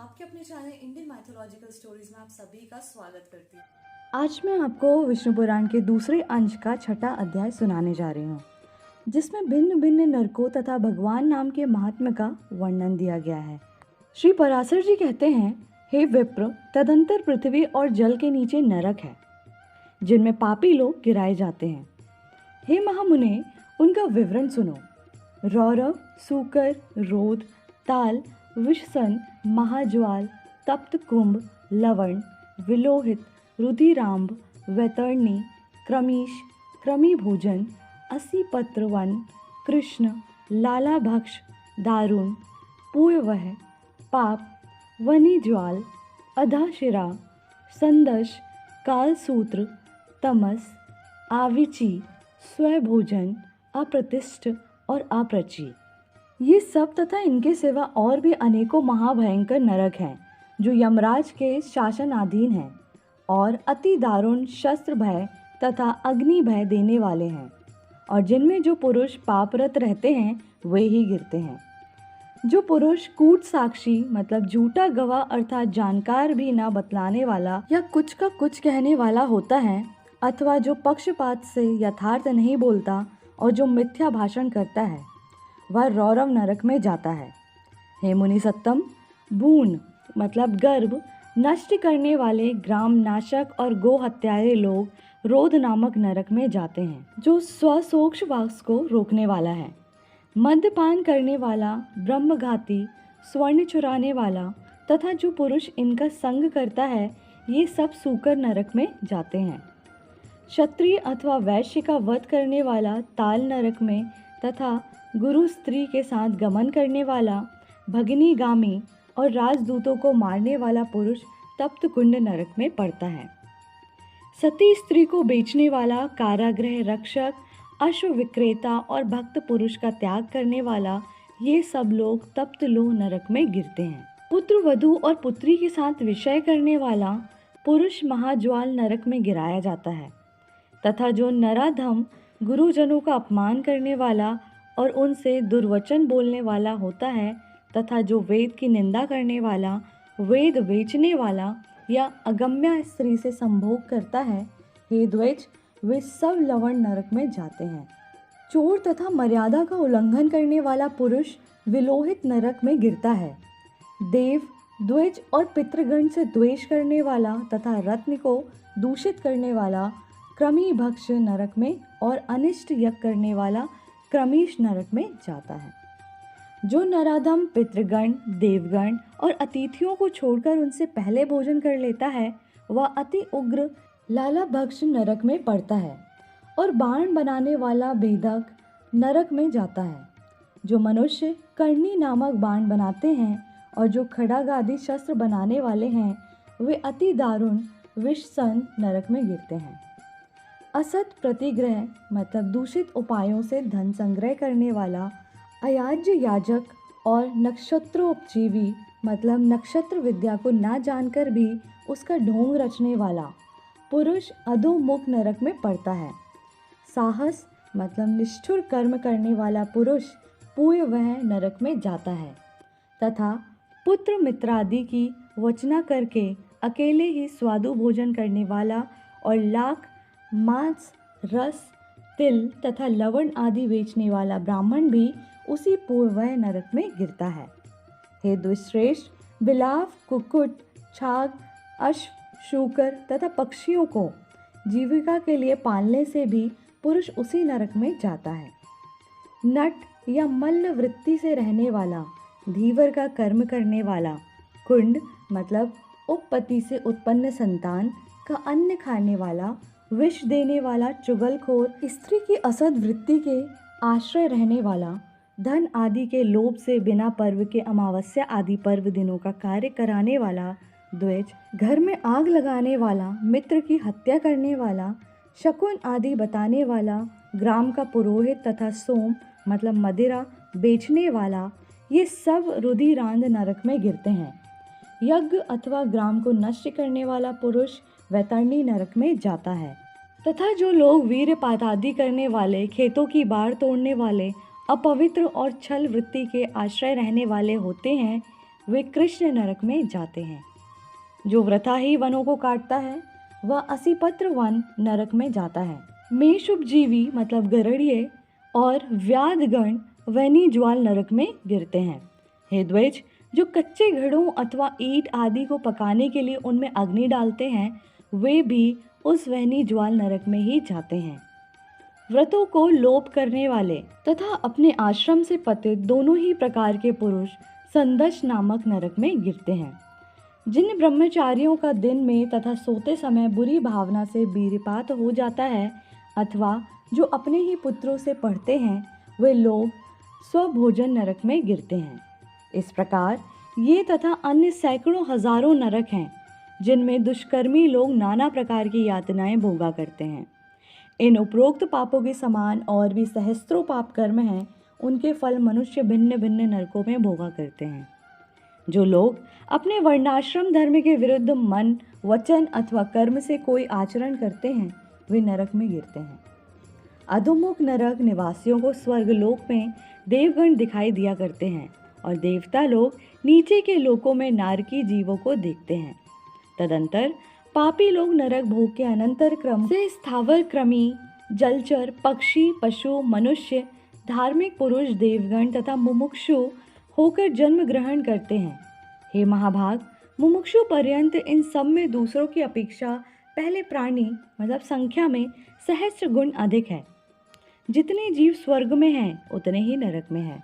आपके अपने channel Indian mythological stories में आप सभी का स्वागत करती हूँ। आज मैं आपको विष्णु पुराण के दूसरे अंश का छठा अध्याय सुनाने जा रही हूँ, जिसमें भिन्न भिन्न नरकों तथा भगवान नाम के महात्म्य का वर्णन दिया गया है। श्री पराशर जी कहते हैं, हे विप्र, तदंतर पृथ्वी और जल के नीचे नरक है, जिनमें पापी लोग गिराए जाते हैं। हे महामुने, उनका विवरण सुनो। रौरव, सूकर, रोध, ताल, विषसन, महाज्वाल, तप्त कुंभ, लवण, विलोहित, रुधिरांब, वैतरणी, क्रमीश, क्रमी भोजन, असीपत्र वन, कृष्ण, लाला भक्ष, दारुण, पूर्वह, पाप, वनी ज्वाल, अधाशिरा, संदश, कालसूत्र, तमस, आविची, स्वभोजन, अप्रतिष्ठ और अप्रची। ये सब तथा इनके सिवा और भी अनेकों महाभयंकर नरक हैं, जो यमराज के शासनाधीन हैं और अति दारुण शस्त्र भय तथा अग्नि भय देने वाले हैं, और जिनमें जो पुरुष पापरत रहते हैं वे ही गिरते हैं। जो पुरुष कूट साक्षी मतलब झूठा गवाह अर्थात जानकार भी न बतलाने वाला या कुछ का कुछ कहने वाला होता है, अथवा जो पक्षपात से यथार्थ नहीं बोलता और जो मिथ्या भाषण करता है, वह रौरव नरक में जाता है। हे मुनि सत्तम, भून मतलब गर्भ नष्ट करने वाले ग्राम नाशक और गो हत्यारे लोग रोध नामक नरक में जाते हैं, जो स्वसोक्ष वास को रोकने वाला है। मद्यपान करने वाला, ब्रह्मघाती, स्वर्ण चुराने वाला तथा जो पुरुष इनका संग करता है, ये सब सूकर नरक में जाते हैं। क्षत्रिय अथवा वैश्य का वध करने वाला ताल नरक में तथा गुरु स्त्री के साथ गमन करने वाला, भगिनीगामी और राजदूतों को मारने वाला पुरुष तप्त कुंड नरक में पड़ता है। सती स्त्री को बेचने वाला, कारागृह रक्षक, अश्व विक्रेता और भक्त पुरुष का त्याग करने वाला, ये सब लोग तप्त लोह नरक में गिरते हैं। पुत्र वधू और पुत्री के साथ विषय करने वाला पुरुष महाज्वाल नरक में गिराया जाता है, तथा जो नराधम गुरुजनों का अपमान करने वाला और उनसे दुर्वचन बोलने वाला होता है, तथा जो वेद की निंदा करने वाला, वेद बेचने वाला या अगम्या स्त्री से संभोग करता है, हे द्विज, वे सब लवण नरक में जाते हैं। चोर तथा मर्यादा का उल्लंघन करने वाला पुरुष विलोहित नरक में गिरता है। देव, द्विज और पितृगण से द्वेष करने वाला तथा रत्न को दूषित करने वाला क्रमी भक्ष नरक में और अनिष्ट यज्ञ करने वाला क्रमीश नरक में जाता है। जो नराधम पितृगण, देवगण और अतिथियों को छोड़कर उनसे पहले भोजन कर लेता है, वह अति उग्र लाला भक्ष नरक में पड़ता है और बाण बनाने वाला भेदक नरक में जाता है। जो मनुष्य कर्णी नामक बाण बनाते हैं और जो खड्ग आदि शस्त्र बनाने वाले हैं, वे अति दारुण विषसन नरक में गिरते हैं। असत प्रतिग्रह मतलब दूषित उपायों से धन संग्रह करने वाला, अयाज्य याजक और नक्षत्रोपजीवी मतलब नक्षत्र विद्या को ना जानकर भी उसका ढोंग रचने वाला पुरुष अधोमुख नरक में पड़ता है। साहस मतलब निष्ठुर कर्म करने वाला पुरुष पूर्वह नरक में जाता है, तथा पुत्र मित्रादि की वचना करके अकेले ही स्वादु भोजन करने वाला और लाख, मांस, रस, तिल तथा लवण आदि बेचने वाला ब्राह्मण भी उसी पूर्वह नरक में गिरता है। हे दुष्श्रेष्ठ, बिलाव, कुक्कुट, छाग, अश्व, शूकर तथा पक्षियों को जीविका के लिए पालने से भी पुरुष उसी नरक में जाता है। नट या मल्ल वृत्ति से रहने वाला, धीवर का कर्म करने वाला, कुंड मतलब उपपति से उत्पन्न संतान का अन्न खाने वाला, विष देने वाला, चुगलखोर, स्त्री की असद वृत्ति के आश्रय रहने वाला, धन आदि के लोभ से बिना पर्व के अमावस्या आदि पर्व दिनों का कार्य कराने वाला, द्विज, घर में आग लगाने वाला, मित्र की हत्या करने वाला, शकुन आदि बताने वाला, ग्राम का पुरोहित तथा सोम मतलब मदिरा बेचने वाला, ये सब रुधिरांध नरक में गिरते हैं। यज्ञ अथवा ग्राम को नष्ट करने वाला पुरुष वैतरणी नरक में जाता है, तथा जो लोग वीरपात आदि करने वाले, खेतों की बाढ़ तोड़ने वाले, अपवित्र और छल वृत्ति के आश्रय रहने वाले होते हैं, वे कृष्ण नरक में जाते हैं। जो वृथा ही वनों को काटता है वह असीपत्र वन नरक में जाता है। मेषुपजीवी मतलब गरुड़िए और व्याधगण वैनी ज्वाल नरक में गिरते हैं। हे द्विज, जो कच्चे घड़ों अथवा ईंट आदि को पकाने के लिए उनमें अग्नि डालते हैं वे भी उस वहनी ज्वाल नरक में ही जाते हैं। व्रतों को लोप करने वाले तथा अपने आश्रम से पतित दोनों ही प्रकार के पुरुष संदश नामक नरक में गिरते हैं। जिन ब्रह्मचारियों का दिन में तथा सोते समय बुरी भावना से वीर्यपात हो जाता है अथवा जो अपने ही पुत्रों से पढ़ते हैं वे लोग स्वभोजन नरक में गिरते हैं। इस प्रकार ये तथा अन्य सैकड़ों हजारों नरक हैं जिनमें दुष्कर्मी लोग नाना प्रकार की यातनाएं भोगा करते हैं। इन उपरोक्त पापों के समान और भी सहस्त्रों पाप कर्म हैं, उनके फल मनुष्य भिन्न भिन्न नरकों में भोगा करते हैं। जो लोग अपने वर्णाश्रम धर्म के विरुद्ध मन, वचन अथवा कर्म से कोई आचरण करते हैं वे नरक में गिरते हैं। अधोमुख नरक निवासियों को स्वर्गलोक में देवगण दिखाई दिया करते हैं और देवता लोग नीचे के लोकों में नारकी जीवों को देखते हैं। तदंतर पापी लोग नरक भोग के अनंतर क्रम से स्थावर क्रमी, जलचर, पक्षी, पशु, मनुष्य, धार्मिक पुरुष, देवगण तथा मुमुक्षु होकर जन्म ग्रहण करते हैं। हे महाभाग, मुमुक्षु पर्यंत इन सब में दूसरों की अपेक्षा पहले प्राणी मतलब संख्या में सहस्त्र गुण अधिक है। जितने जीव स्वर्ग में हैं उतने ही नरक में हैं।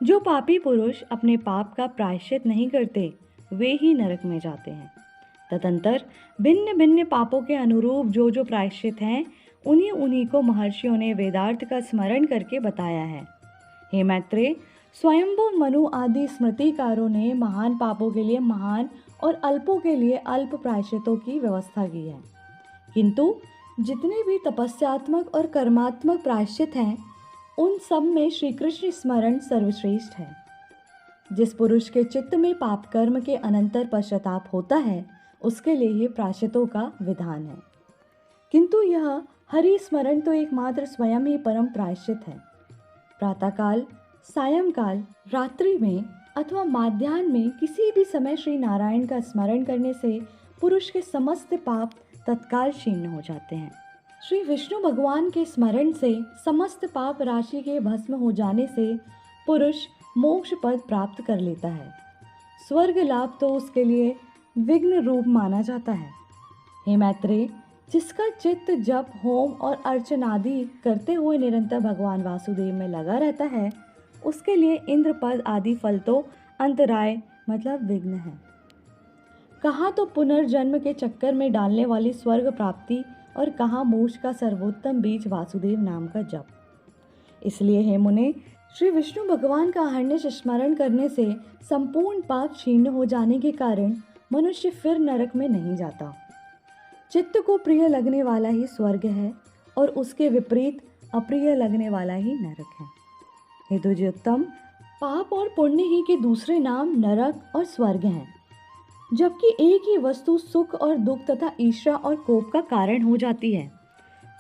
जो पापी पुरुष अपने पाप का प्रायश्चित नहीं करते वे ही नरक में जाते हैं। तदंतर भिन्न भिन्न पापों के अनुरूप जो जो प्रायश्चित हैं उन्हीं उन्हीं को महर्षियों ने वेदार्थ का स्मरण करके बताया है। हे मैत्रेय, स्वयंभू मनु आदि स्मृतिकारों ने महान पापों के लिए महान और अल्पों के लिए अल्प प्रायश्चितों की व्यवस्था की है, किंतु जितने भी तपस्यात्मक और कर्मात्मक प्रायश्चित हैं उन सब में श्री कृष्ण स्मरण सर्वश्रेष्ठ है। जिस पुरुष के चित्त में पाप कर्म के अनंतर पश्चाताप होता है उसके लिए ये प्रायश्चितों का विधान है, किंतु यह हरि स्मरण तो एकमात्र स्वयं ही परम प्रायश्चित है। प्रातःकाल, सायंकाल, रात्रि में अथवा माध्याह्न में किसी भी समय श्री नारायण का स्मरण करने से पुरुष के समस्त पाप तत्काल क्षीण हो जाते हैं। श्री विष्णु भगवान के स्मरण से समस्त पाप राशि के भस्म हो जाने से पुरुष मोक्ष पद प्राप्त कर लेता है। स्वर्ग लाभ तो उसके लिए विघ्न रूप माना जाता है। हे मैत्रेय, जिसका चित्त जप, होम और अर्चन आदि करते हुए निरंतर भगवान वासुदेव में लगा रहता है उसके लिए इंद्र पद आदि फल तो अंतराय मतलब विघ्न है। कहाँ तो पुनर्जन्म के चक्कर में डालने वाली स्वर्ग प्राप्ति और कहाँ मोक्ष का सर्वोत्तम बीज वासुदेव नाम का जप। इसलिए हे मुने, श्री विष्णु भगवान का अहर्निश स्मरण करने से संपूर्ण पाप क्षीण हो जाने के कारण मनुष्य फिर नरक में नहीं जाता। चित्त को प्रिय लगने वाला ही स्वर्ग है और उसके विपरीत अप्रिय लगने वाला ही नरक है। हे द्विजोत्तम, पाप और पुण्य ही के दूसरे नाम नरक और स्वर्ग हैं। जबकि एक ही वस्तु सुख और दुख तथा ईर्ष्या और कोप का कारण हो जाती है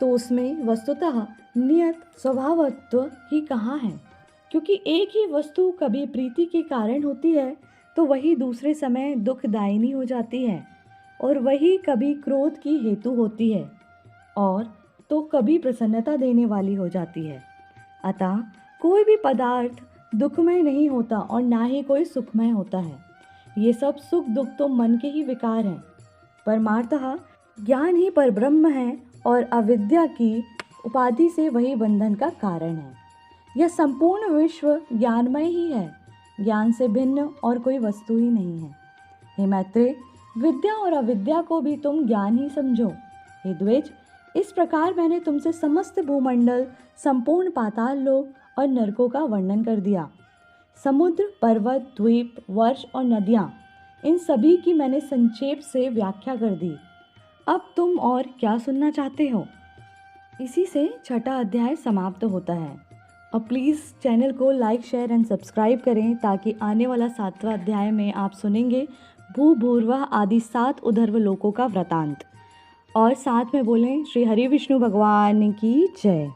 तो उसमें वस्तुतः नियत स्वभावत्व ही कहाँ है, क्योंकि एक ही वस्तु कभी प्रीति के कारण होती है तो वही दूसरे समय दुखदायिनी हो जाती है और वही कभी क्रोध की हेतु होती है और तो कभी प्रसन्नता देने वाली हो जाती है। अतः कोई भी पदार्थ दुखमय नहीं होता और ना ही कोई सुखमय होता है। ये सब सुख दुख तो मन के ही विकार हैं। परमार्थतः ज्ञान ही परब्रह्म है और अविद्या की उपाधि से वही बंधन का कारण है। यह संपूर्ण विश्व ज्ञानमय ही है, ज्ञान से भिन्न और कोई वस्तु ही नहीं है। हे मैत्रेय, विद्या और अविद्या को भी तुम ज्ञान ही समझो। हे द्विज, इस प्रकार मैंने तुमसे समस्त भूमंडल, संपूर्ण पाताल लोक और नरकों का वर्णन कर दिया। समुद्र, पर्वत, द्वीप, वर्ष और नदियाँ, इन सभी की मैंने संक्षेप से व्याख्या कर दी। अब तुम और क्या सुनना चाहते हो? इसी से छठा अध्याय समाप्त होता है। और प्लीज़ चैनल को लाइक, शेयर एंड सब्सक्राइब करें ताकि आने वाला 7वां अध्याय में आप सुनेंगे भू भूर्वा आदि 7 उधर्व लोकों का वृतांत। और साथ में बोलें श्री हरि विष्णु भगवान की जय।